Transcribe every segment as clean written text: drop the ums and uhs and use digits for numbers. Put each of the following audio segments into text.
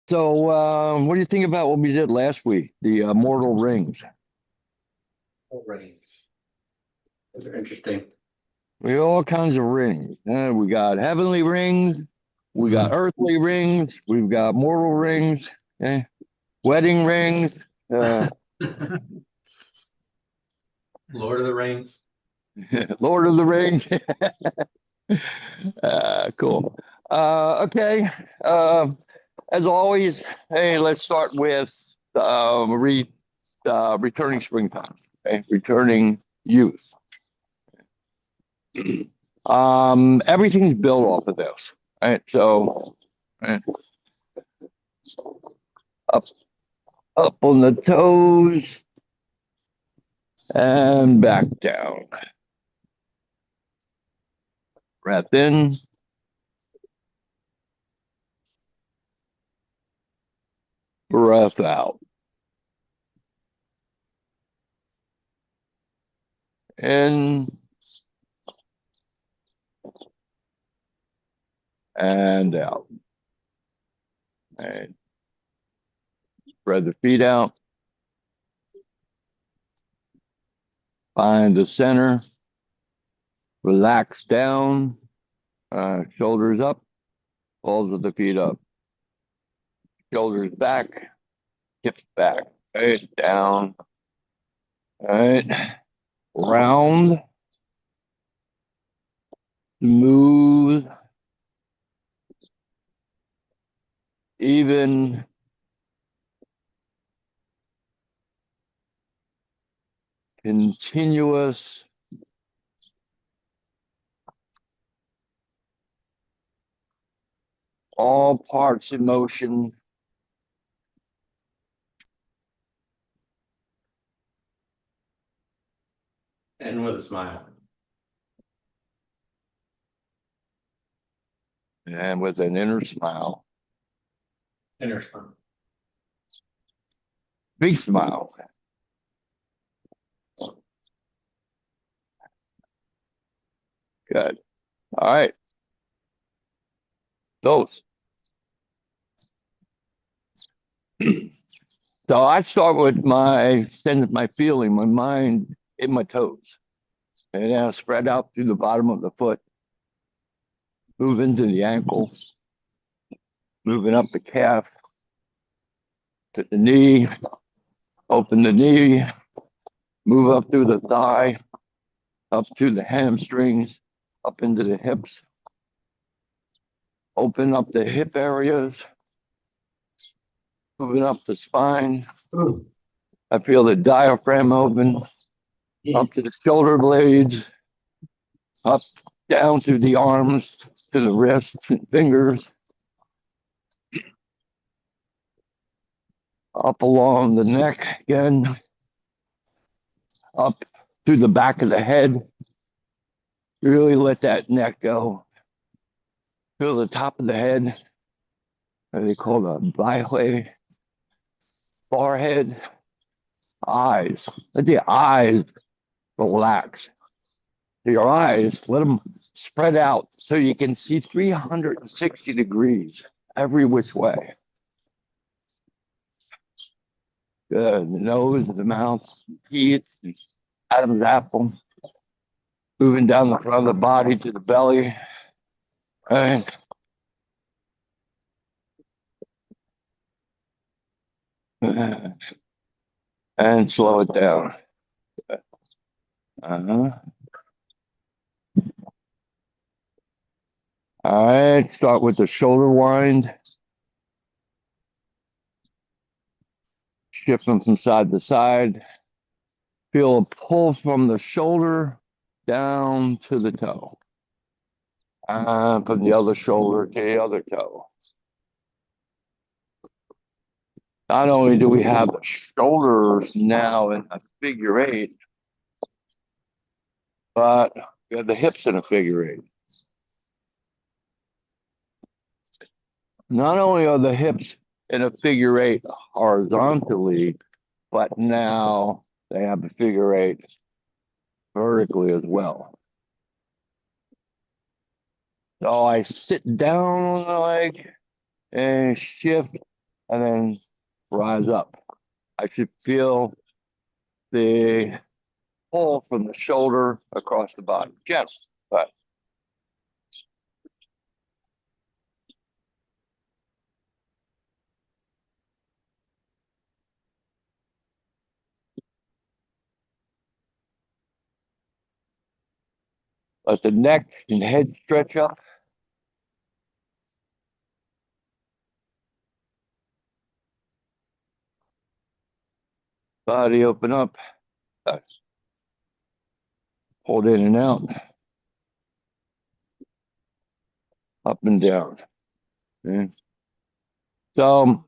So, what do you think about what we did last week? The mortal rings. Rings. Those are interesting. We have all kinds of rings. We got heavenly rings, we got Mhm. earthly rings, we've got mortal rings, wedding rings, uh, Lord of the Rings. Lord of the Rings. Cool. Okay. Uh, as always, hey, let's start with returning springtime. Okay, returning youth. Everything's built off of this. Right. So, right, up, up on the toes and back down. Breath in, breath out. In and out. And spread the feet out. Find the center. Relax down. Shoulders up. Balls of the feet up. Shoulders back. Hips back. Right down. All right. Round. Smooth. Even. Continuous. All parts in motion. And with a smile. And with an inner smile. Inner smile. Big smile. Good. All right. Those. So I start with my feeling, my mind in my toes. And then I spread out through the bottom of the foot, move into the ankles, moving up the calf to the knee, open the knee, move up through the thigh, up to the hamstrings, up into the hips, open up the hip areas, moving up the spine. Ooh. I feel the diaphragm open, Yeah. up to the shoulder blades, up down to the arms, to the wrists and fingers, up along the neck again, up to the back of the head. Really let that neck go. Feel the top of the head, what they call the bihue, forehead, eyes. Let the eyes relax. Your eyes, let them spread out so you can see 360 degrees every which way. Good. The nose, the mouth, teeth, Adam's apple, moving down the front of the body to the belly. Right. And slow it down. Uh-huh. All right, start with the shoulder wind. Shift them from side to side. Feel a pull from the shoulder down to the toe. From the other shoulder to the other toe. Not only do we have the shoulders now in a figure eight, but we have the hips in a figure eight. Not only are the hips in a figure eight horizontally, but now they have a figure eight vertically as well. So I sit down on the leg and shift and then rise up. I should feel the pull from the shoulder across the body. Gentle, but let the neck and head stretch up. Body open up. Hold in and out. Up and down. Okay. So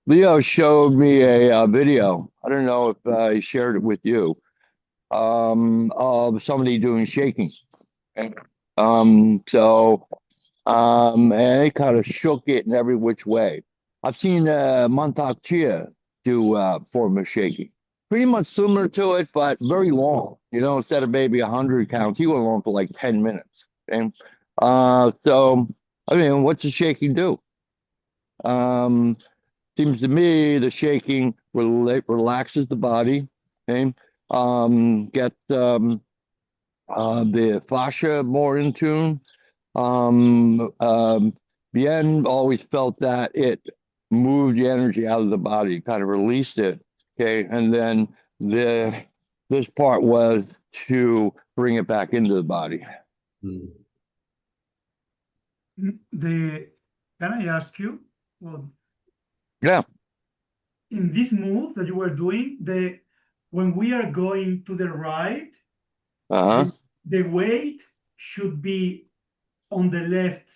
Leo showed me a video. I don't know if he shared it with you. Of somebody doing shaking. And, and he kind of shook it in every which way. I've seen Montauk Chia do form of shaking. Pretty much similar to it, but very long. You know, instead of maybe 100 counts, he went on for like 10 minutes. And so, I mean, what's the shaking do? Seems to me the shaking relaxes the body. Okay, get the fascia more in tune. Bien always felt that it moved the energy out of the body, kind of released it. Okay, and then this part was to bring it back into the body. Can I ask you? Well, yeah. In this move that you were doing, when we are going to the right, the weight should be on the left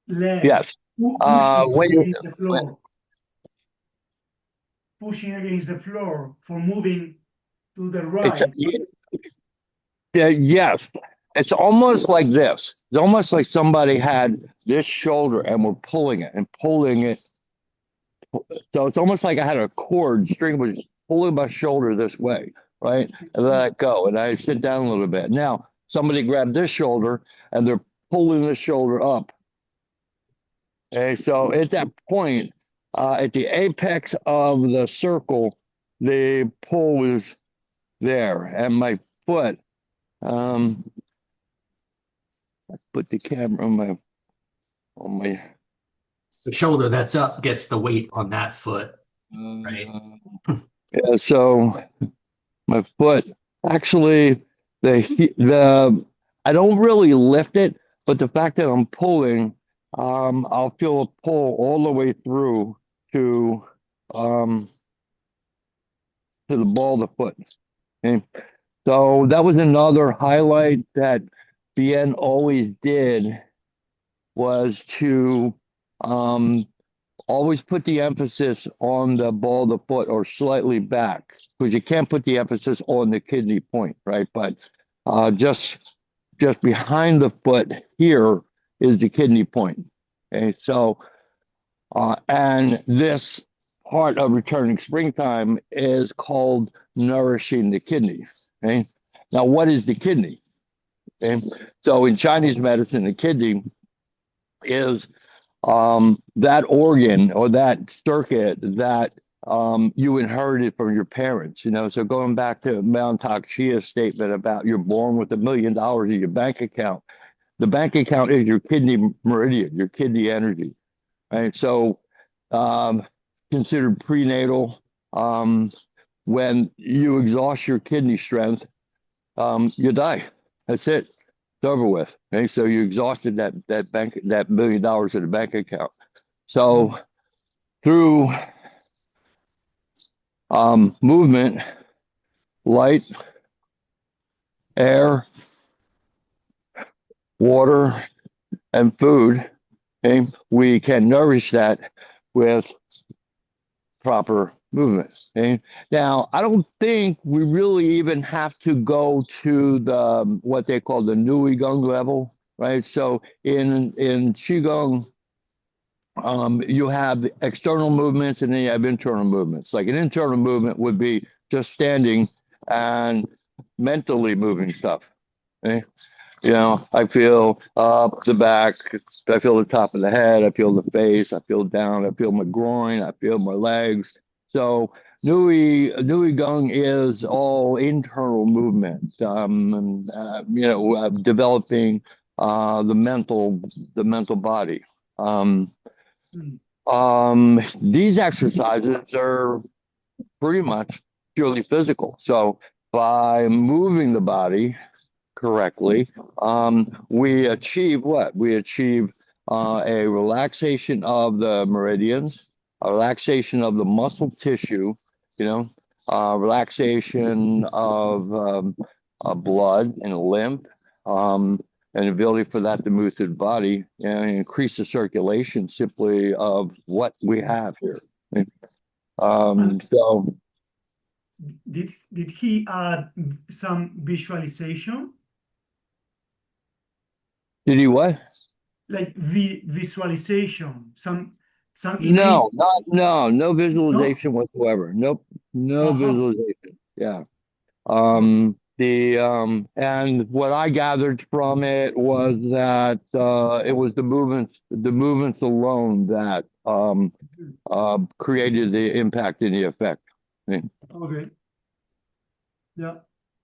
leg. Yes. Pushing against the floor. Pushing against the floor for moving to the right. Yes. It's almost like this. It's almost like somebody had this shoulder and we're pulling it and pulling it. So it's almost like I had a cord string was pulling my shoulder this way, right? And let it go. And I sit down a little bit. Now somebody grabbed this shoulder and they're pulling the shoulder up. Okay, so at that point, at the apex of the circle, the pull was there, and my foot. I put the camera on my. The shoulder that's up gets the weight on that foot, right? Yeah, so my foot actually the I don't really lift it, but the fact that I'm pulling, I'll feel a pull all the way through to the ball of the foot. Okay. So that was another highlight that Bien always did, was to always put the emphasis on the ball of the foot or slightly back, because you can't put the emphasis on the kidney point, right? But just behind the foot here is the kidney point. Okay, so and this part of returning springtime is called nourishing the kidneys. Okay, now what is the kidney? Okay, so in Chinese medicine, the kidney is that organ or that circuit that you inherited from your parents, you know. So going back to Montauk Chia's statement about you're born with $1 million in your bank account, the bank account is your kidney meridian, your kidney energy, right? So considered prenatal, when you exhaust your kidney strength, you die. That's it. It's over with. Okay, so you exhausted that $1 million in the bank account. So through movement, light, air, water, and food, okay, we can nourish that with proper movement. Okay? Now, I don't think we really even have to go to the what they call the Nui Gong level, right? So in Qigong, you have the external movements and then you have internal movements. Like an internal movement would be just standing and mentally moving stuff. Okay? You know, I feel up the back, I feel the top of the head, I feel the face, I feel down, I feel my groin, I feel my legs. So Nui Gung is all internal movement. Developing the mental body. Mm. These exercises are pretty much purely physical. So by moving the body correctly, we achieve what? We achieve a relaxation of the meridians, a relaxation of the muscle tissue, you know, relaxation of blood and lymph, and ability for that to move through the body and increase the circulation simply of what we have here. So did he add some visualization? did he what? Like visualization, some image? No, no No? visualization whatsoever. Nope, no Uh-huh. visualization. Yeah. Okay. And what I gathered from it was that it was the movements alone that created the impact and the effect. Okay. Yeah.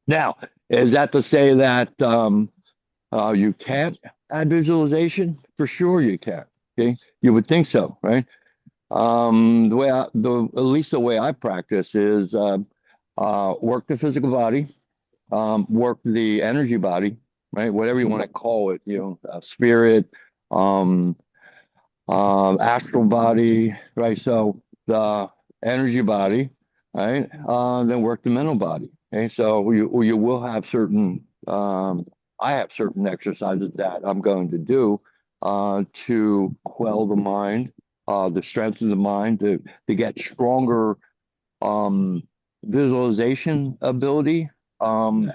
Now, is that to say that you can't add visualization? For sure you can. Okay, you would think so, right? At least the way I practice is work the physical body, work the energy body, right? Whatever you want to call it, spirit, um, astral body, right? So the energy body, right? Then work the mental body. Okay, so you will have certain. I have certain exercises that I'm going to do to quell the mind, the strength of the mind, to get stronger visualization ability. And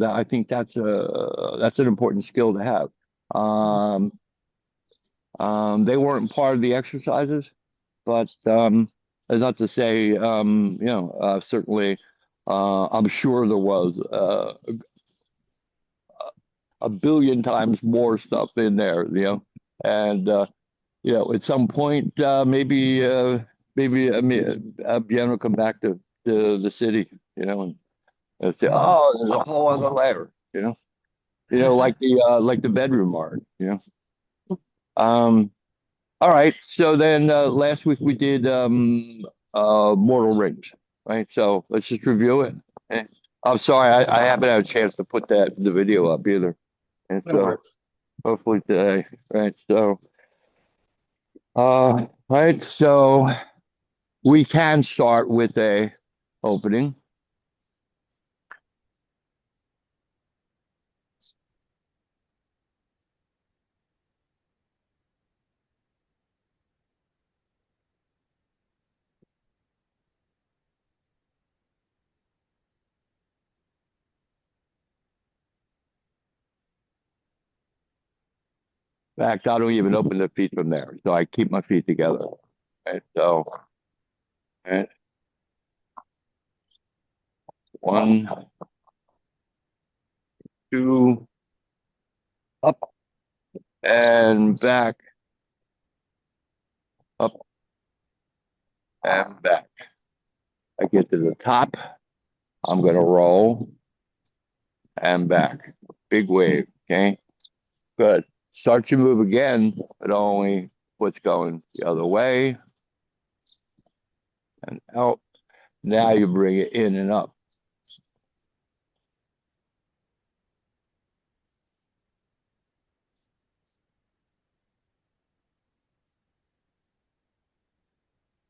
I think that's an important skill to have. They weren't part of the exercises, but that's not to say, certainly, I'm sure there was a billion times more stuff in there, and at some point, maybe Bien will come back to the city, and say, Uh-huh. oh, there's a whole other layer, like the bedroom art, Um, all right. So then last week we did Mortal Rings, right? So let's just review it. Eh, I'm sorry, I haven't had a chance to put the video up either. And No so worries. hopefully today, right? So right, so we can start with a opening. In fact, I don't even open the feet from there. So I keep my feet together. Right. So right, one, two, up and back, up and back. I get to the top, I'm going to roll and back. Big wave. Okay. Good. Start your move again, but only foot's going the other way and out. Now you bring it in and up.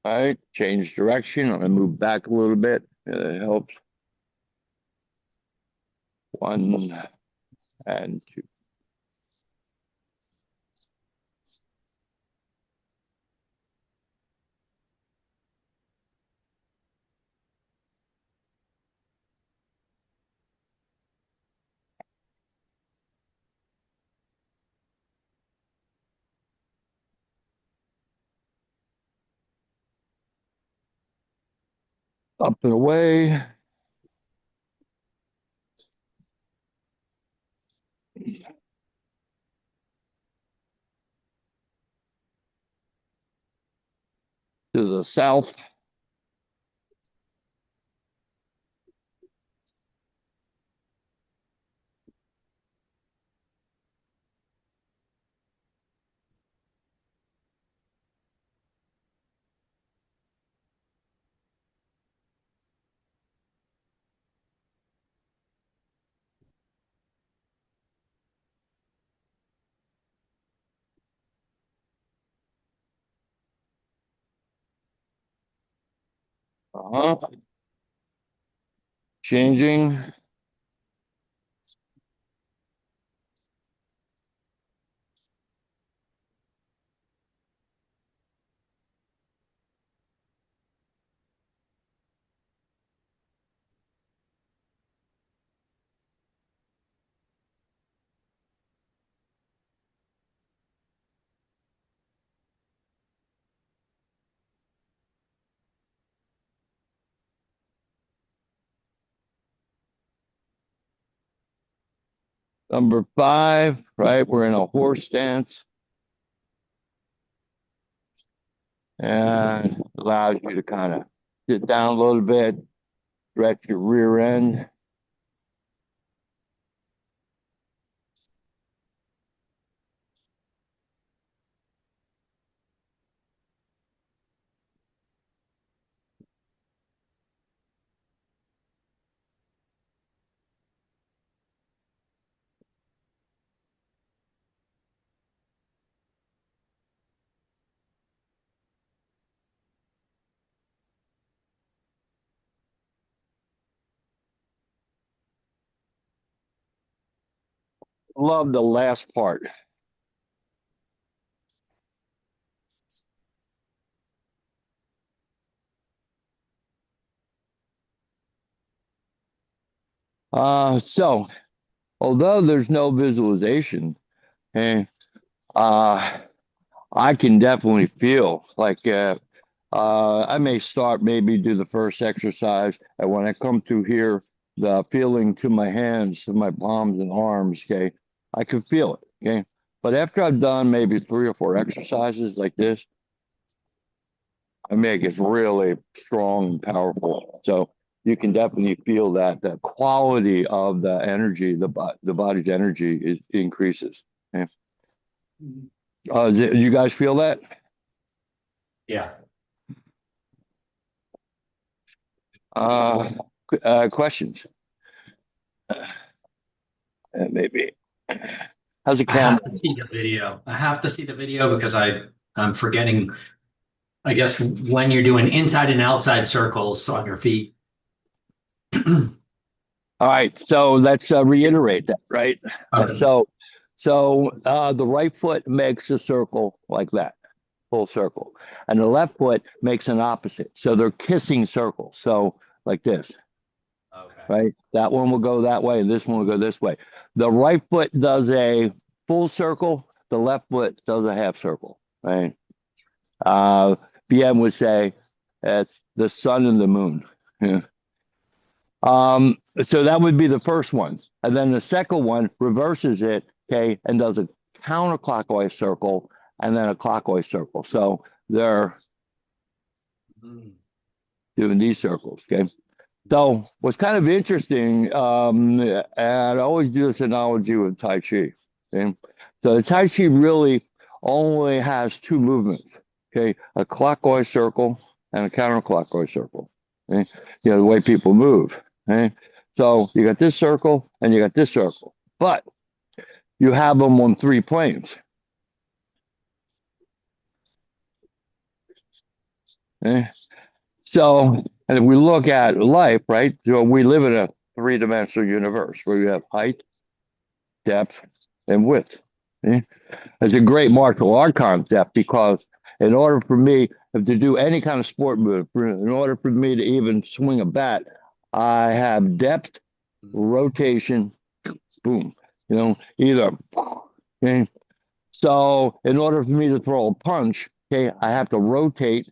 All right. Change direction. I'm going to move back a little bit. It helps. One and two. Up and away. to the south. Changing. Number 5, right? We're in a horse stance. And allows you to kind of sit down a little bit, stretch your rear end. Love the last part. So although there's no visualization, and I can definitely feel like I may start, maybe do the first exercise, and when I come through here, the feeling to my hands, to my palms and arms, okay, I can feel it, okay. But after I've done maybe 3 or 4 exercises like this, I make it really strong and powerful. So you can definitely feel that the quality of the energy, the body's energy increases. Okay? You guys feel that? Yeah. Questions? Maybe. How's the I have camera? to see the video. I have to see the video because I'm forgetting, I guess, when you're doing inside and outside circles on your feet. All right, so let's reiterate that, right? Okay. So the right foot makes a circle like that, full circle, and the left foot makes an opposite. So they're kissing circles. So like this, Okay. right? That one will go that way, and this one will go this way. The right foot does a full circle. The left foot does a half circle, right? BM would say it's the sun and the moon. Yeah. So that would be the first one. And then the second one reverses it, okay, and does a counterclockwise circle and then a clockwise circle. So they're doing these circles, okay? So what's kind of interesting, and I always do this analogy with Tai Chi, okay? So the Tai Chi really only has 2 movements, okay? A clockwise circle and a counterclockwise circle, okay? You know, the way people move. Okay, so you got this circle and you got this circle, but you have them on 3 planes. Okay, so and if we look at life, right? So we live in a 3-dimensional universe where you have height, depth, and width. Okay? It's a great martial art concept because in order for me to do any kind of sport move, in order for me to even swing a bat, I have depth, rotation, boom. You know, either. Okay. So in order for me to throw a punch, okay, I have to rotate,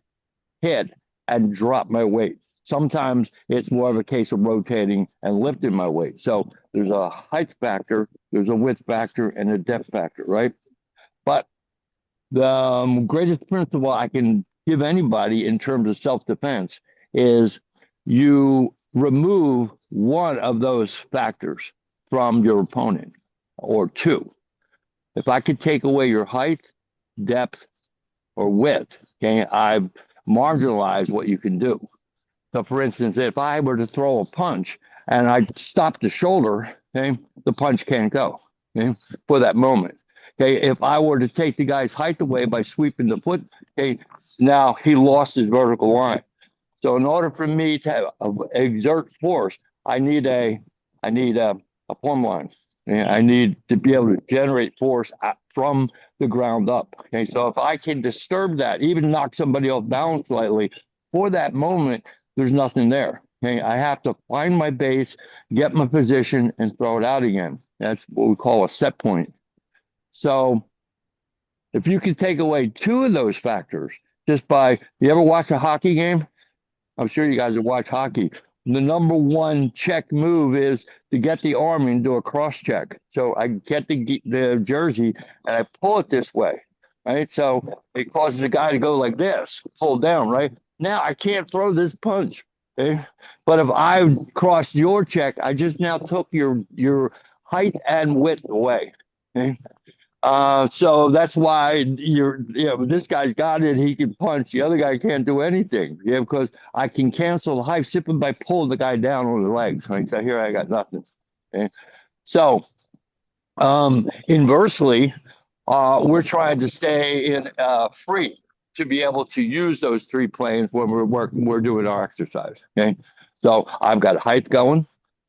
hit, and drop my weight. Sometimes it's more of a case of rotating and lifting my weight. So there's a height factor, there's a width factor, and a depth factor, right? But the greatest principle I can give anybody in terms of self-defense is you remove one of those factors from your opponent, or two. If I could take away your height, depth, or width, okay, I've marginalized what you can do. So for instance, if I were to throw a punch and I stop the shoulder, okay, the punch can't go, okay, for that moment. Okay, if I were to take the guy's height away by sweeping the foot, okay, now he lost his vertical line. So in order for me to exert force, I need a plumb line. And I need to be able to generate force from the ground up. Okay, so if I can disturb that, even knock somebody off balance slightly, for that moment, there's nothing there. Okay, I have to find my base, get my position, and throw it out again. That's what we call a set point. So if you can take away two of those factors just by, you ever watch a hockey game? I'm sure you guys have watched hockey. The number one check move is to get the arm and do a cross check. So I get the jersey and I pull it this way, right? So it causes the guy to go like this, pull down, right? Now I can't throw this punch, okay? But if I crossed your check, I just now took your height and width away, okay? So that's why this guy's got it. He can punch. The other guy can't do anything. Yeah, because I can cancel the height simply by pulling the guy down on the legs. Right? So here I got nothing. Okay. So inversely, we're trying to stay in free to be able to use those three planes when we're doing our exercise. Okay. So I've got height going,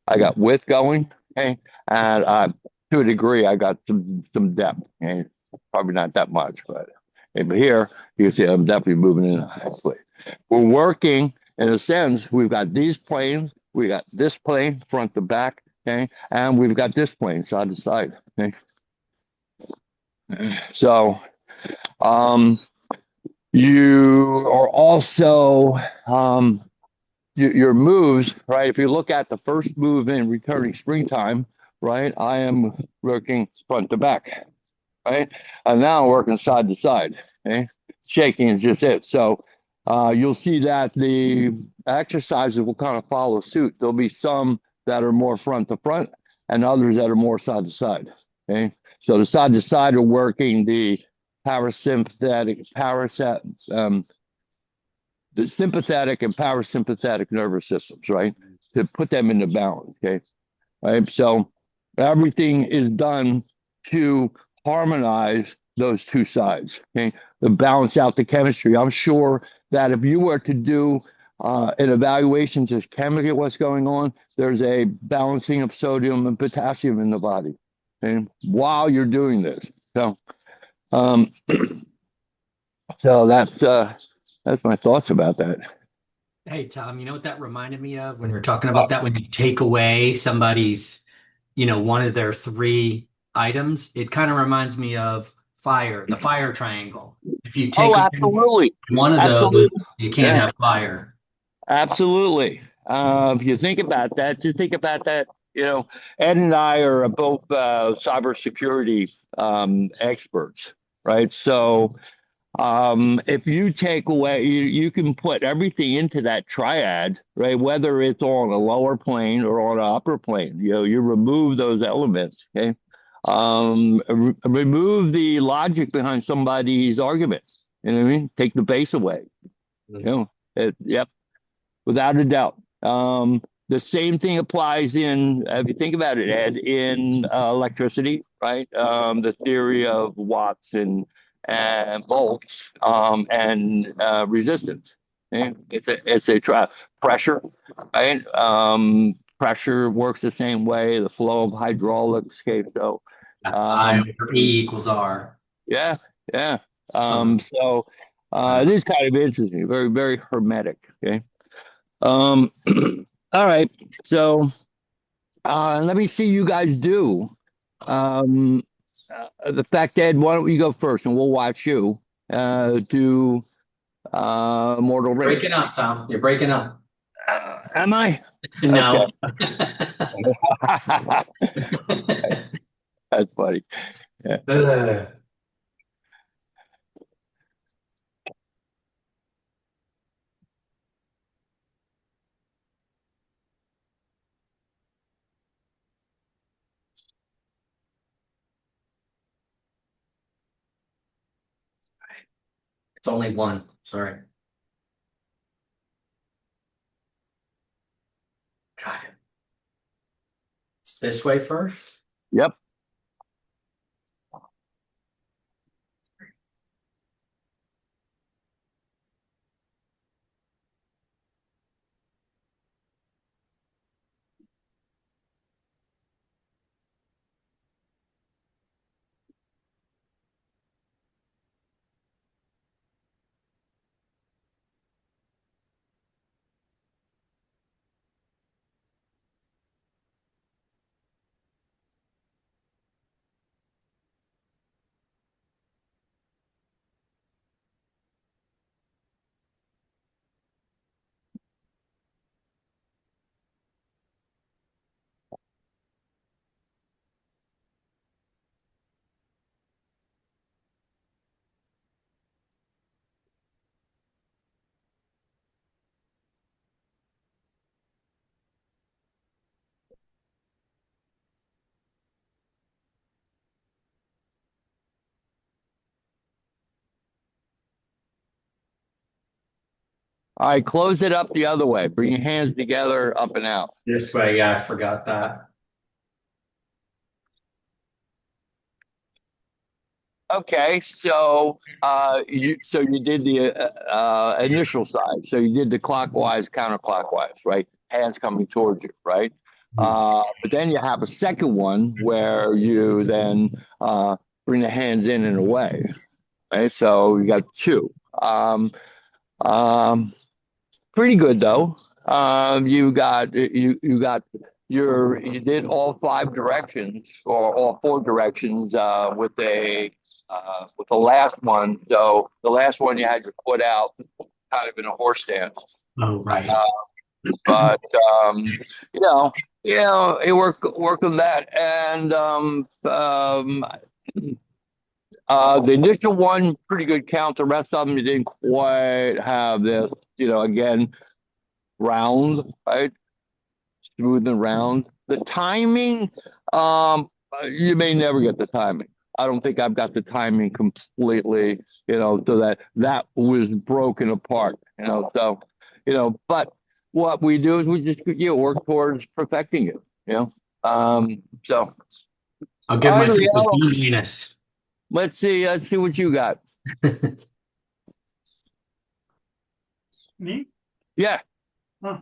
I got width going, okay, and to a degree, I got some depth. Okay? It's probably not that much, but here you can see I'm definitely moving in a high plane. We're working in a sense. We've got these planes, we got this plane front to back, okay, and we've got this plane side to side. Okay, so you are also your moves, right? If you look at the first move in returning springtime, right, I am working front to back, right? And now I'm working side to side, okay? Shaking is just it. So you'll see that the exercises will kind of follow suit. There'll be some that are more front to front and others that are more side to side, okay? So the side to side are working the parasympathetic, the sympathetic and parasympathetic nervous systems, right? To put them into balance, okay? Right. So everything is done to harmonize those two sides, okay? To balance out the chemistry. I'm sure that if you were to do an evaluation just chemically what's going on, there's a balancing of sodium and potassium in the body, okay? While you're doing this. So so that's my thoughts about that. Hey, Tom, you know what that reminded me of when you're talking about that? When you take away somebody's, one of their three items, it kind of reminds me of fire, the fire triangle. If you take absolutely. one of Absolutely. those, you can't have fire. Absolutely. If you think about that, Ed and I are both cybersecurity experts, right? So if you take away, you can put everything into that triad, right? Whether it's on a lower plane or on an upper plane, you remove those elements, okay? Remove the logic behind somebody's arguments. You know what I mean? Take the base away. Yep, without a doubt. The same thing applies if you think about it, Ed, in electricity, right? The theory of watts and volts and resistance. Okay? It's a trap. Pressure, right? Pressure works the same way. The flow of hydraulics. Okay, so I over E equals R. yeah. So it is kind of interesting. Very, very hermetic. Okay. All right. So let me see you guys do. The fact, Ed, why don't you go first and we'll watch you do Mortal Race. Breaking up, Tom. You're breaking up. Am I? No. That's funny. Yeah. It's only one. Sorry. Got it. It's this way first. Yep. All right, close it up the other way. Bring your hands together, up and out. This way. Yeah, I forgot that. Okay, so you did the initial side. So you did the clockwise, counterclockwise, right? Hands coming towards you, right? But then you have a second one where you then bring the hands in and away, right? So you got two. Um, Pretty good though. You did all five directions or all four directions with the last one. So the last one you had your foot out, kind of in a horse stance. Oh, right. But you know, it worked on that, and the initial one pretty good count. The rest of them you didn't quite have this. Again, round, right? Smooth and round. The timing, you may never get the timing. I don't think I've got the timing completely, so that was broken apart, but what we do is we just, work towards perfecting it, so, I'll all give right, myself a Leo, B-minus. let's see what you got. Me? Yeah, Huh.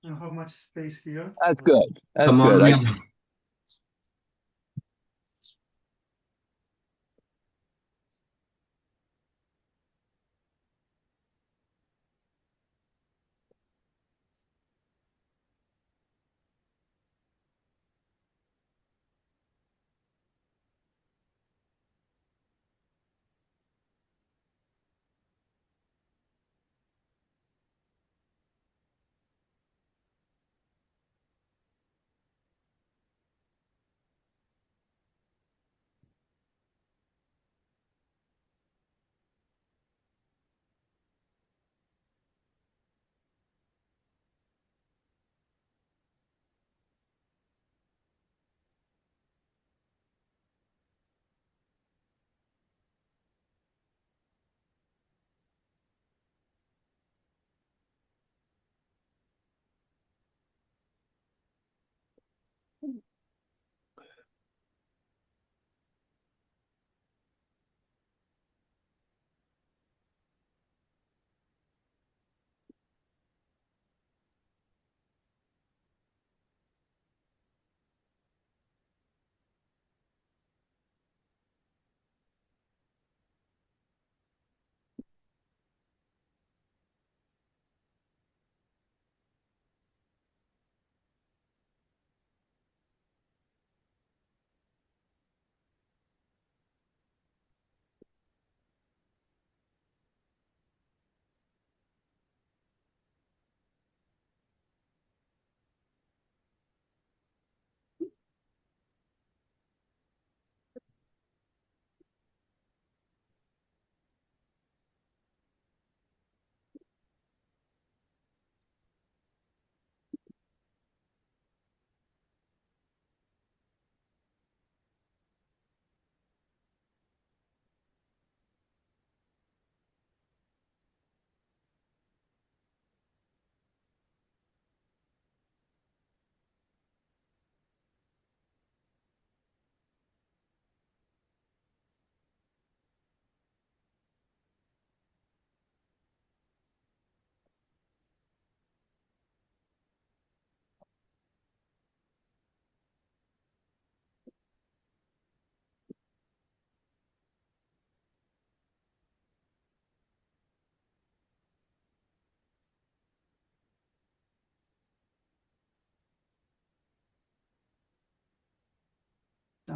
I don't have much space here. that's good. That's Come on, good. Leon.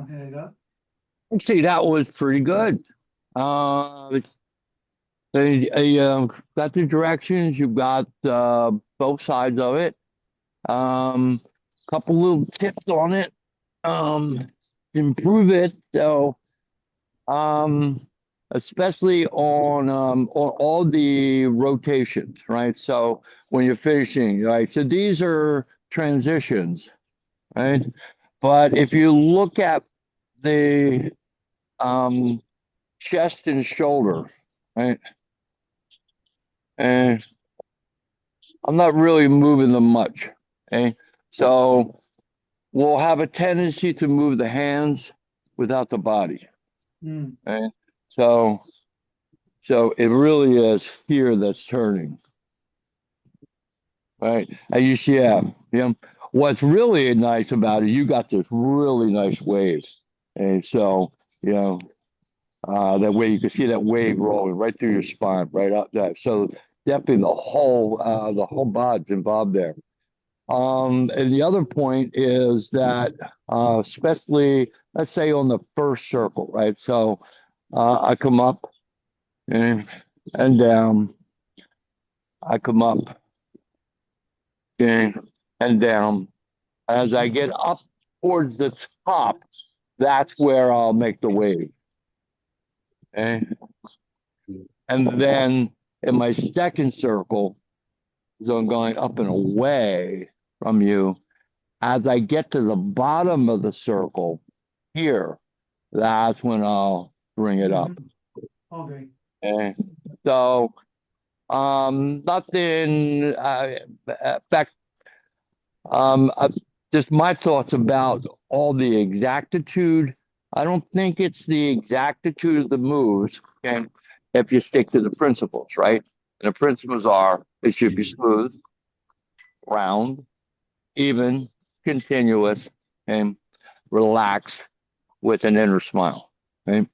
something like that. See, that was pretty good. Got the directions. You got both sides of it. Couple little tips on it. Improve it. So, especially on all the rotations, right? So when you're finishing, right? So these are transitions, right? But if you look at the chest and shoulder, right? And I'm not really moving them much. Okay. So we'll have a tendency to move the hands without the body. Okay. So it really is here that's turning. Right. And you see, what's really nice about it, you got this really nice wave. And so, that way you can see that wave rolling right through your spine, right up there. So definitely the whole body's involved there. And the other point is that, especially, let's say on the first circle, right? So I come up and down. I come up and down. As I get up towards the top, that's where I'll make the wave. Okay. And then in my second circle, so I'm going up and away from you. As I get to the bottom of the circle here, that's when I'll bring it up. Okay. Okay. So, nothing, back, just my thoughts about all the exactitude. I don't think it's the exactitude of the moves, okay, if you stick to the principles, right? And the principles are, it should be smooth, round, even, continuous, and relaxed with an inner smile. Okay.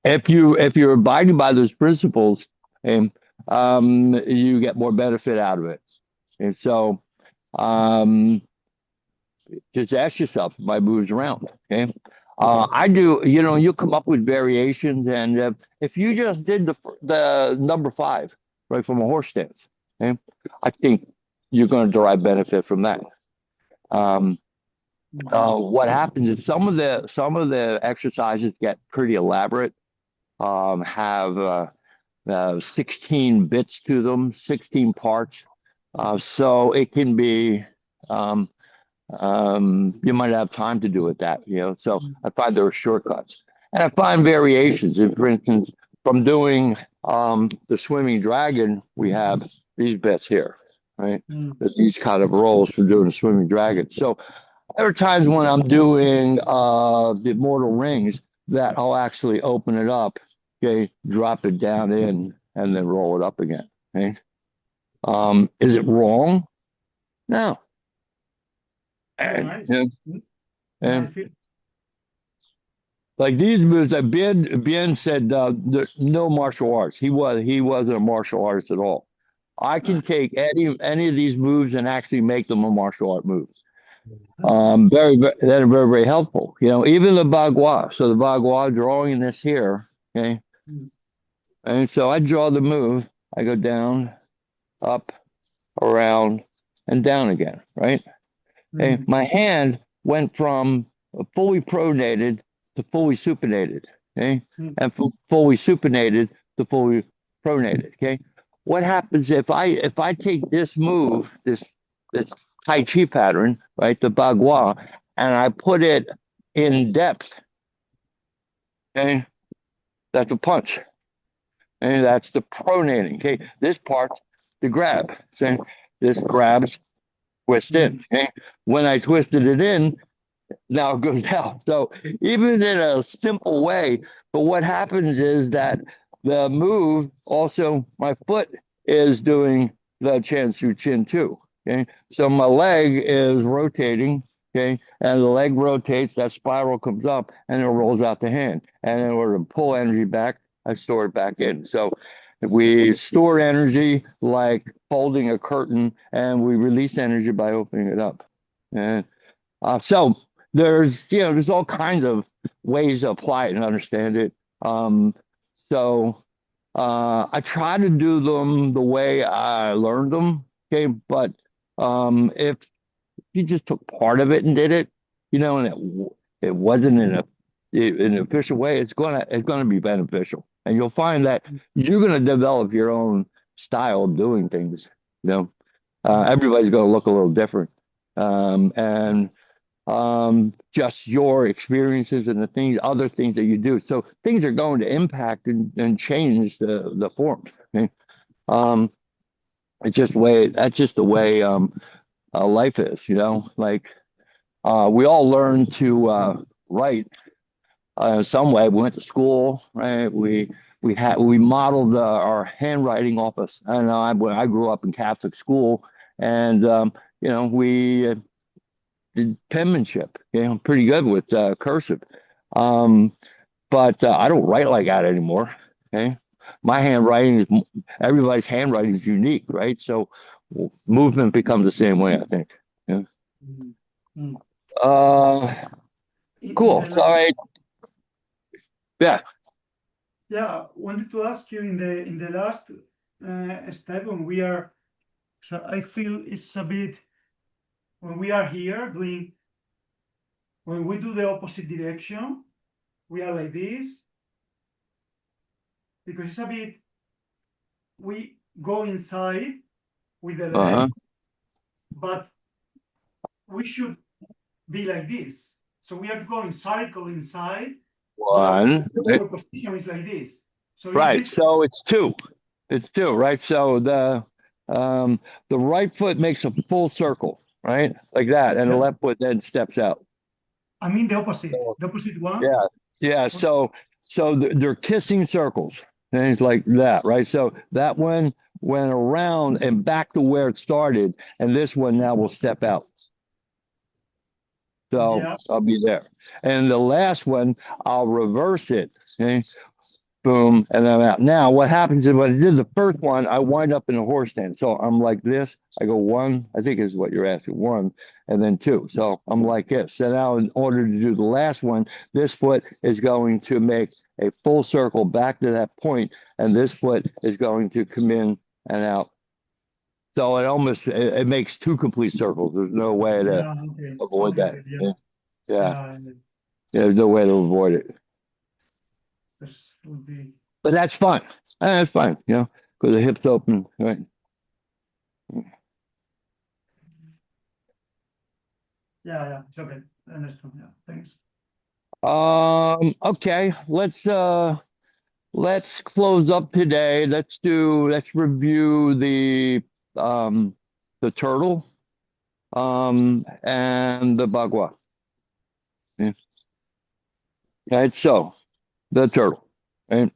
If you're abiding by those principles, and you get more benefit out of it. And so, just ask yourself, my moves around. Okay. I do, you come up with variations, and if you just did the number 5, right, from a horse stance, okay, I think you're going to derive benefit from that. What happens is some of the exercises get pretty elaborate, have 16 bits to them, 16 parts. So it can be, you might have time to do it that, so I find there are shortcuts, and I find variations. If, for instance, from doing the swimming dragon, we have these bits here, right? These kind of rolls for doing the swimming dragon. So there are times when I'm doing the mortal rings that I'll actually open it up, okay, drop it down in, and then roll it up again. Okay. Is it wrong? No. Nice. And like these moves that Bien said, there's no martial arts. He wasn't a martial artist at all. I can take any of these moves and actually make them a martial art move. That are very, very helpful. Even the bagua. So the bagua, drawing this here, okay. And so I draw the move. I go down, up, around, and down again, right? Okay. My hand went from fully pronated to fully supinated, okay, and from fully supinated to fully pronated, okay. What happens if I take this move, this Tai Chi pattern, right, the bagua, and I put it in depth, okay, that's a punch, and that's the pronating, okay. This part, the grab, so this grabs, twist in, okay. When I twisted it in, now it goes out. So even in a simple way, but what happens is that the move also, my foot is doing the chin to chin too. Okay. So my leg is rotating. Okay. And the leg rotates, that spiral comes up and it rolls out the hand. And in order to pull energy back, I store it back in. So we store energy like folding a curtain, and we release energy by opening it up. And so there's all kinds of ways to apply it and understand it. So I try to do them the way I learned them. Okay, but if you just took part of it and did it, and it wasn't in an efficient way, it's gonna be beneficial, and you'll find that you're gonna develop your own style of doing things. Everybody's gonna look a little different, and just your experiences and other things that you do. So things are going to impact and change the form. Okay? It's just that's just the way life is, like we all learn to write some way. We went to school, right? We modeled our handwriting off of. I don't know. I grew up in Catholic school, and we did penmanship. I'm pretty good with cursive, but I don't write like that anymore. Okay, my handwriting everybody's handwriting is unique, right? So movement becomes the same way, I think. Yeah. Mm. Uh, In cool. the So last, yeah. yeah, wanted to ask you in the last step when we are. So I feel it's a bit when we are here doing when we do the opposite direction, we are like this because it's a bit we go inside with the Uh-huh. leg, but we should be like this. So we are going circle inside, but One. our position is like this. So it's Right. different. So it's two. It's two, right? So the right foot makes a full circle, right? Like that, and the Yeah. left foot then steps out. I mean the So, opposite one. yeah. Yeah. So they're kissing circles. Things like that, right? So that one went around and back to where it started, and this one now will step out. So Yeah. I'll be there. And the last one, I'll reverse it. Okay. Boom, and I'm out. Now, what happens is when I did the first one, I wind up in a horse stand. So I'm like this. I go one, I think is what you're asking, one, and then two. So I'm like this. So now, in order to do the last one, this foot is going to make a full circle back to that point, and this foot is going to come in and out. So it makes two complete circles. There's no way to Yeah. Okay. avoid Okay. that. Okay. Yeah. Yeah, yeah, Yeah. there's no way to avoid it. This would be. But that's fun. That's fine, because the hips open, right? Yeah. Yeah. It's okay. I understand. Yeah. Thanks. Okay, let's close up today. Let's review the turtle and the bagua. Yeah. Right, so the turtle. Right?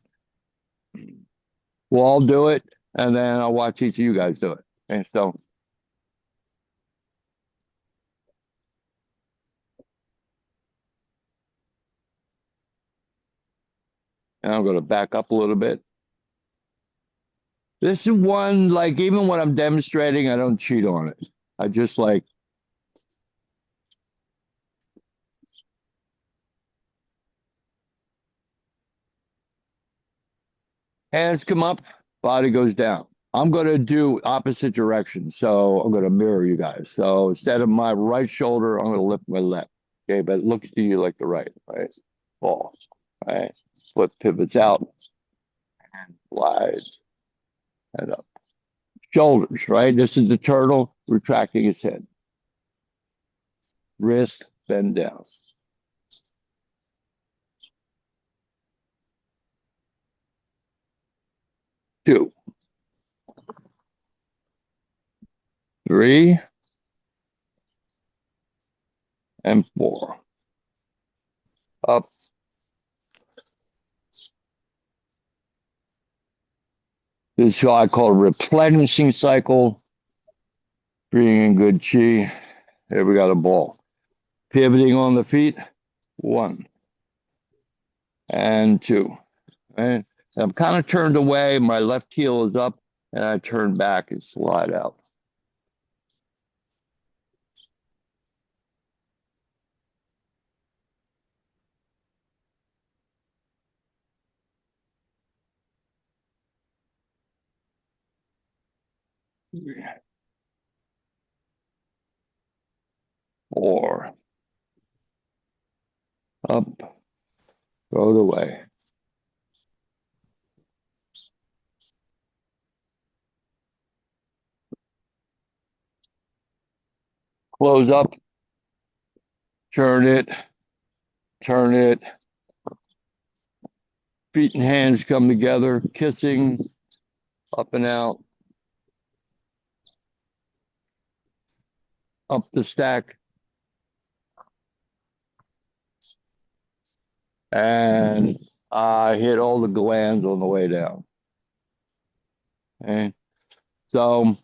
We'll all do it, and then I'll watch each of you guys do it. Okay, so and I'm going to back up a little bit. This is one, like, even when I'm demonstrating, I don't cheat on it. I just like, hands come up, body goes down. I'm going to do opposite direction. So I'm going to mirror you guys. So instead of my right shoulder, I'm going to lift my left. Okay, but it looks to you like the right, right? Fall, right? Foot pivots out and slides and up. Shoulders, right? This is the turtle retracting its head. Wrist, bend down. Two, three, and four. Up. This is what I call a replenishing cycle. Bringing in good chi. Here we got a ball. Pivoting on the feet. One and two. Right? I'm kind of turned away. My left heel is up, and I turn back and slide out. 4. Up, throw it away. Close up, turn it, feet and hands come together, kissing, up and out, up the stack, and I hit all the glands on the way down. Okay, so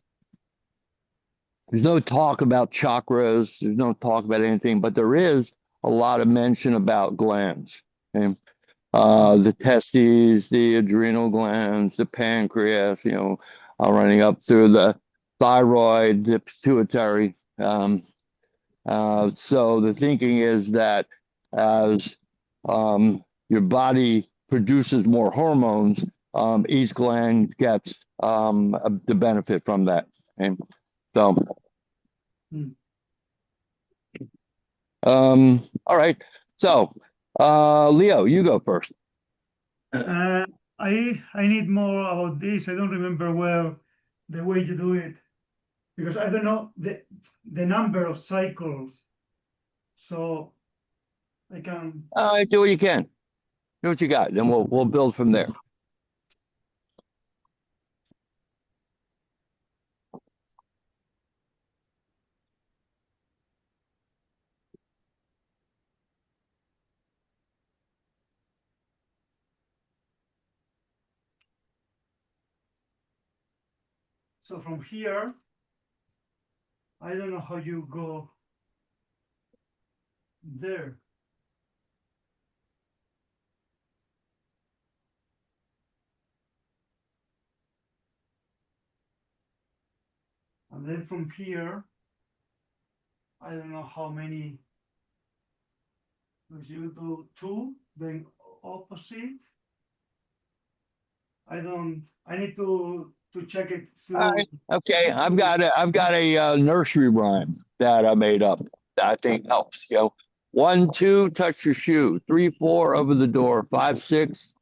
there's no talk about chakras, there's no talk about anything, but there is a lot of mention about glands. Okay? The testes, the adrenal glands, the pancreas, running up through the thyroid, the pituitary. So the thinking is that as your body produces more hormones, each gland gets the benefit from that. Okay? So, all right. So, Leo, you go first. I need more about this. I don't remember well the way you do it because I don't know the number of cycles. So I can. Do what you can. Do what you got. Then we'll build from there. So from here, I don't know how you go there. And then from here, I don't know how many. Because you do 2, then opposite. I need to check it slowly. All right. Okay, I've got a nursery rhyme that I made up that I think helps. 1, 2, touch your shoe. 3, 4, over the door. 5, 6.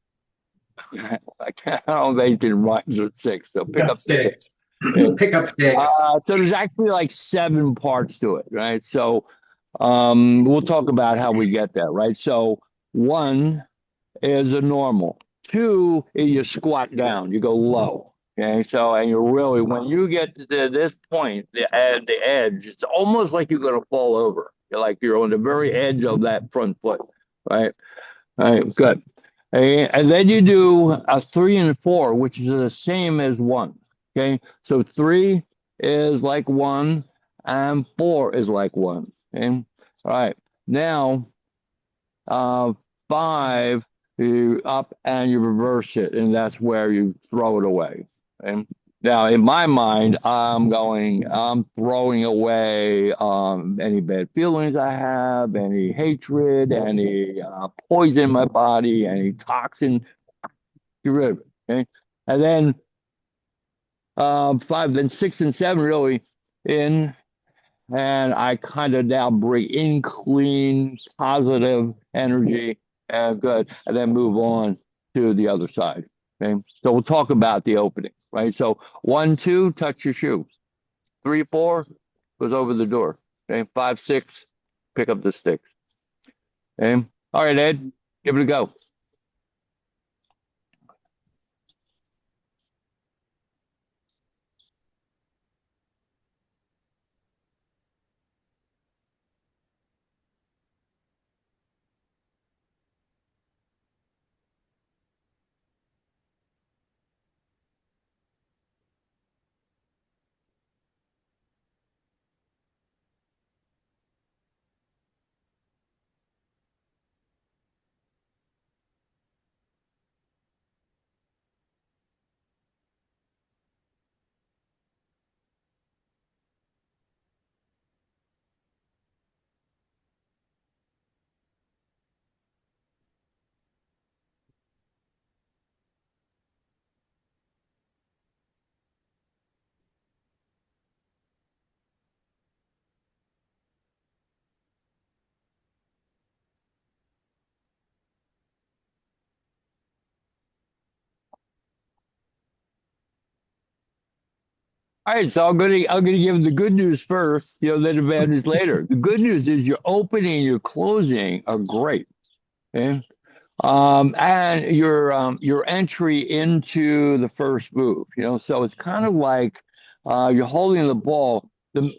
I can't. I don't know if anything rhymes with 6. So pick up sticks. Yeah. Pick up sticks. So there's actually like 7 parts to it, right? So we'll talk about how we get there, right? So 1 is a normal. 2 is you squat down, you go low. Okay, so and you're really when you get to this point, the edge, it's almost like you're gonna fall over. You're on the very edge of that front foot, right? All right, good. And then you do a 3 and 4, which is the same as 1. Okay, so 3 is like 1, and 4 is like 1. Okay, all right. Now, 5, you up and you reverse it, and that's where you throw it away. Okay? Now, in my mind, I'm throwing away any bad feelings I have, any hatred, any poison in my body, any toxin. Get rid of it. Okay, and then 5, then 6 and 7 really in, and I kind of now bring in clean, positive energy, and good, and then move on to the other side. Okay, so we'll talk about the opening, right? So 1, 2, touch your shoe. 3, 4 goes over the door. Okay, 5, 6, pick up the sticks. Okay, all right, Ed, give it a go. All right, so I'm gonna give the good news first, then the bad news later. The good news is your opening and your closing are great. Okay. And your entry into the first move, so it's kind of like you're holding the ball. The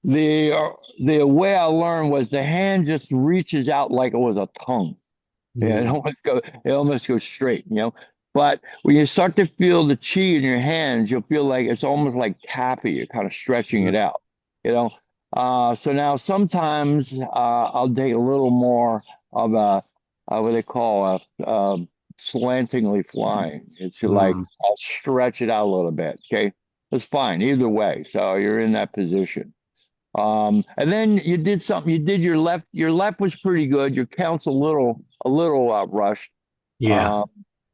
the way I learned was the hand just reaches out like it was a tongue. Yeah, it almost goes straight, But when you start to feel the chi in your hands, you'll feel like it's almost like tapping. You're kind of stretching it out, you know. So now sometimes I'll take a little more of a what they call slantingly flying. It's like I'll stretch it out a little bit. Okay, it's fine either way. So you're in that position. And then you did something. You did your left. Your left was pretty good. Your count's a little rushed. Yeah,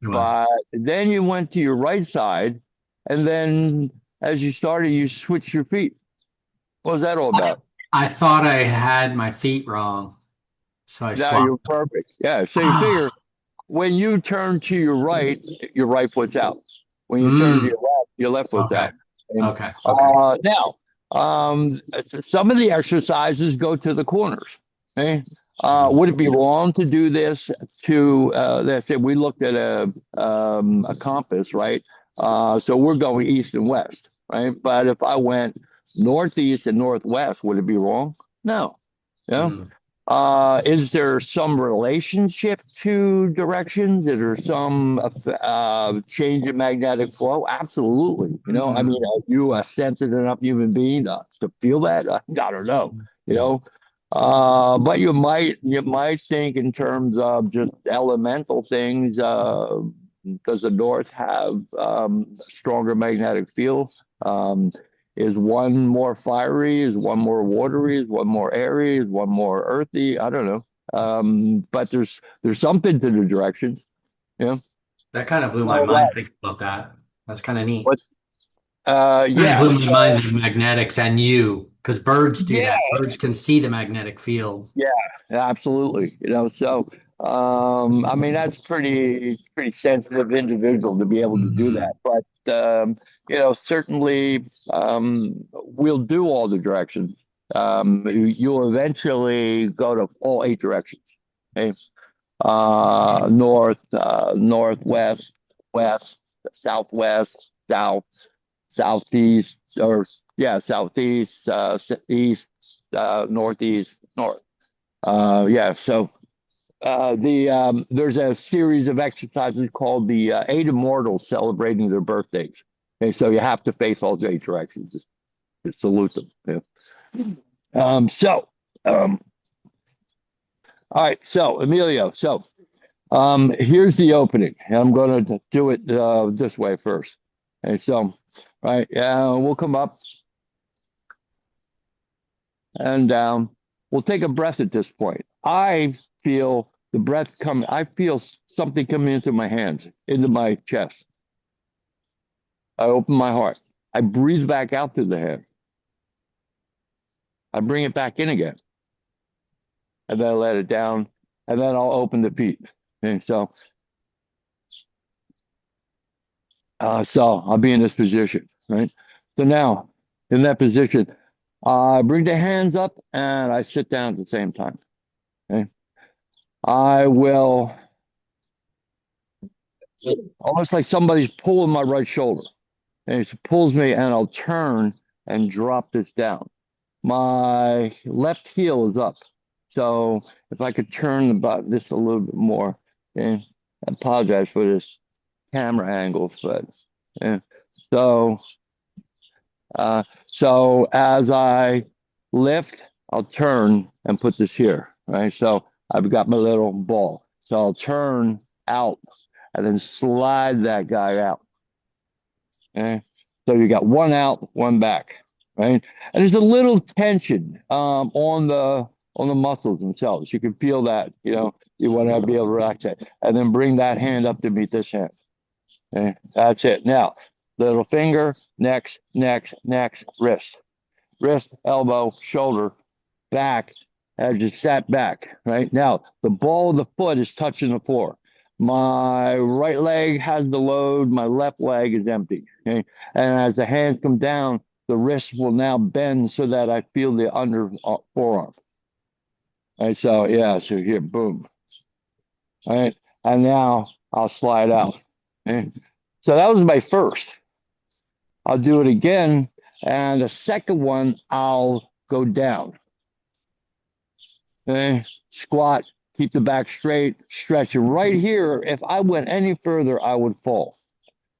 it was. But then you went to your right side, and then as you started, you switched your feet. What was that all about? I thought I had my feet wrong, so I Now you're swapped. perfect. Yeah. So you figure Ah, when you turn to your right foot's out. When you turn to mm, your left foot's okay, out. And, okay. now, some of the exercises go to the corners. Okay. Would it be wrong to do this to, let's say we looked at a compass, right? So we're going east and west, right? But if I went northeast and northwest, would it be wrong? No. Yeah. Mm, Is there some relationship to directions? Is there some change in magnetic flow? Absolutely. I mean, mm, are you a sensitive enough human being to feel that? I don't know. You know, but you might think in terms of just elemental things. Does the North have stronger magnetic field? Is one more fiery? Is one more watery? Is one more airy? Is one more earthy? I don't know. But there's something to the directions. Yeah. that kind of blew my All mind right. thinking about that. That's kind of neat. What? Kind of Yeah. blew my mind So the magnetics and you, because birds do yeah, that. Birds can see the magnetic field. yeah, absolutely. So I mean that's pretty sensitive individual to be able to do that. Mhm. But certainly we'll do all the directions. You'll eventually go to all eight directions. Okay. North, northwest, west, southwest, south, southeast, or yeah, southeast, east, northeast, north. Yeah, so there's a series of exercises called the Eight Immortals celebrating their birthdays. Okay, so you have to face all eight directions to salute them. Yeah. So all right, so Emilio, so here's the opening. I'm going to do it this way first. Okay, so right, we'll come up and down. We'll take a breath at this point. I feel the breath coming. I feel something coming into my hands, into my chest. I open my heart. I breathe back out through the hand. I bring it back in again. And then I let it down. And then I'll open the feet. Okay, so I'll be in this position, right? So now, in that position, I bring the hands up and I sit down at the same time. Okay. I will almost like somebody's pulling my right shoulder. And it pulls me and I'll turn and drop this down. My left heel is up. So if I could turn about this a little bit more, and I apologize for this camera angle, but yeah. So so as I lift, I'll turn and put this here, right? So I've got my little ball. So I'll turn out and then slide that guy out. Okay. So you got one out, one back, right? And there's a little tension on the muscles themselves. You can feel that, you want to be able to relax it. And then bring that hand up to meet this hand. Okay. That's it. Now, little finger, next, wrist. Wrist, elbow, shoulder, back, as you sat back, right? Now, the ball of the foot is touching the floor. My right leg has the load, my left leg is empty. Okay. And as the hands come down, the wrist will now bend so that I feel the under forearm. All right, so yeah, so here, boom. All right, and now I'll slide out. Okay. So that was my first. I'll do it again, and the second one, I'll go down. Okay, squat, keep the back straight, stretch it right here. If I went any further, I would fall.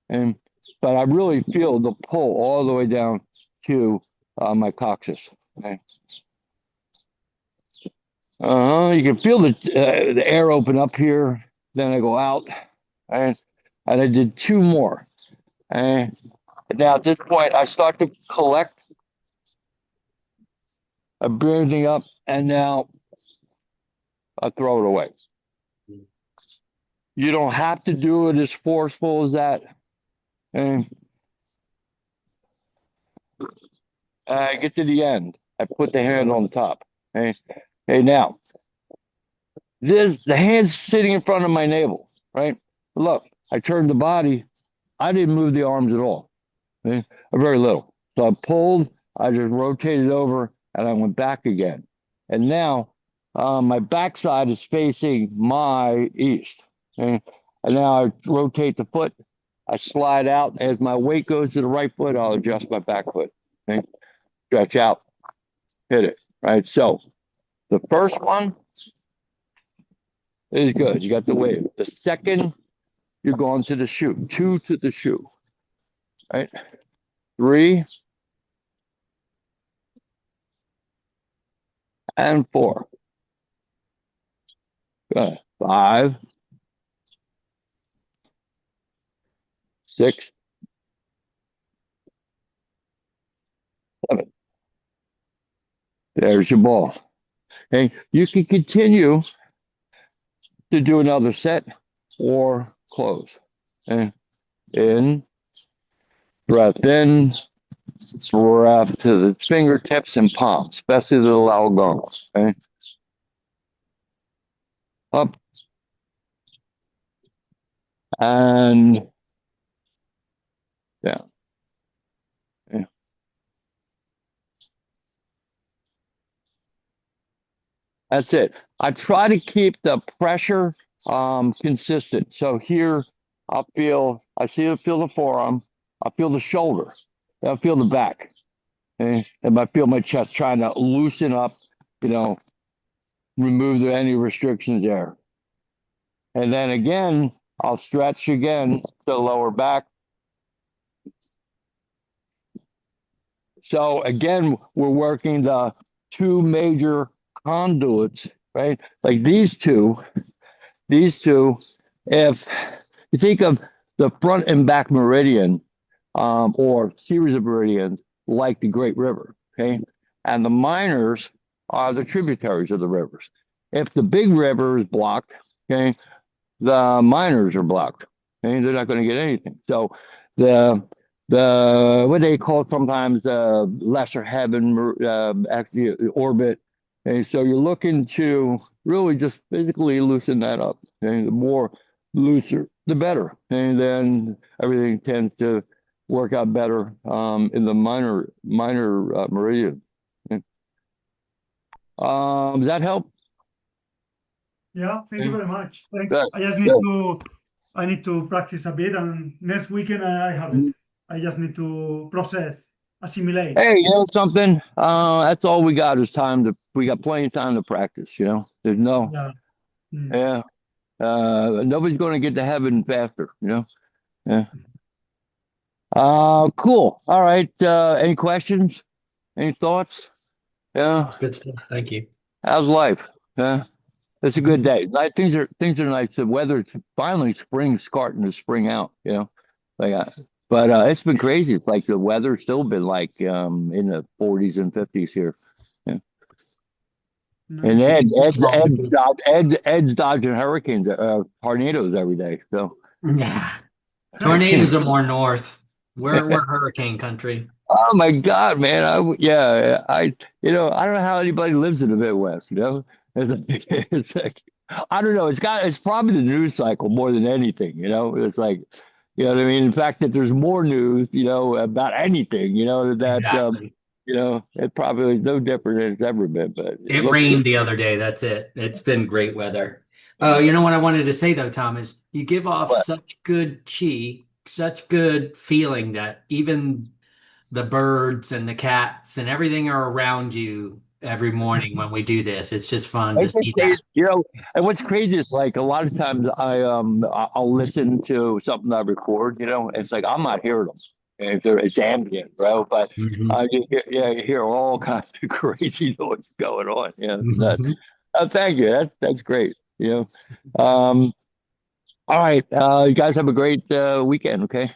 But I really feel the pull all the way down to my coccyx. Okay. You can feel the air open up here. Then I go out, and I did two more. And now at this point, I start to collect. I bring everything up, and now I throw it away. You don't have to do it as forceful as that. And I get to the end. I put the hand on top. Okay, now the hand's sitting in front of my navel, right? Look, I turned the body. I didn't move the arms at all. Okay? Very little. So I pulled, I just rotated over, and I went back again. And now my backside is facing my east. Okay? And now I rotate the foot. I slide out. As my weight goes to the right foot, I'll adjust my back foot. Okay? Stretch out, hit it. Right. So the first one is good. You got the wave. The second, you're going to the shoe. 2 to the shoe. Right. 3 and 4. Good. 5, 6, 7. There's your ball. Okay. You can continue to do another set or close. Okay. In, breath in, breath to the fingertips and palms, especially the lower gongs. Okay. Up and down. Okay. That's it. I try to keep the pressure consistent. So here I feel the forearm, I feel the shoulder, I feel the back. Okay? And I feel my chest trying to loosen up, remove any restrictions there. And then again, I'll stretch again to the lower back. So again, we're working the two major conduits, right? Like these two, if you think of the front and back meridian, or series of meridians, like the Great River, okay? And the minors are the tributaries of the rivers. If the big river is blocked, okay, the minors are blocked. Okay? They're not going to get anything. So the what they call sometimes lesser heaven actually orbit. Okay? So you're looking to really just physically loosen that up. Okay? The more looser, the better. And then everything tends to work out better in the minor meridian. Okay? Does that help? Yeah, thank you very much. Thanks. Good. I just need to practice a bit, and next weekend I have it. I just need to process, assimilate. Hey, you know something? That's all we got is time we got plenty of time to practice, There's no nobody's gonna get to heaven faster, Yeah. Cool. All right. Any questions? Any thoughts? Yeah. Good stuff. Thank you. How's life? Yeah. It's a good day. Things are nice. The weather, it's finally spring starting to spring out, but it's been crazy. It's like the weather's still been like in the 40s and 50s here. Yeah. And Ed's dodging hurricanes, tornadoes every day. So yeah, tornadoes are more north. We're hurricane country. Oh my God, man! I don't know how anybody lives in the Midwest. It's like I don't know. It's probably the news cycle more than anything, you know. It's like, you know what I mean? In fact, that there's more news, you know, about anything, you know, that Exactly. you know, it probably is no different than it's ever been, but it It looks good. rained the other day. That's it. It's been great weather. You know what I wanted to say though, Tom, is you give off But such good chi, such good feeling that even the birds and the cats and everything are around you every morning when we do this. It's just fun to ain't it see crazy? that. You know, and what's crazy is like a lot of times I'll listen to something I record, you know, and it's like I'm not hearing them. And it's ambient, bro. But Mhm. you hear all kinds of crazy noise going on. Yeah, it's nuts. Mhm. Oh, thank you. That's great. You know. All right. You guys have a great weekend. Okay.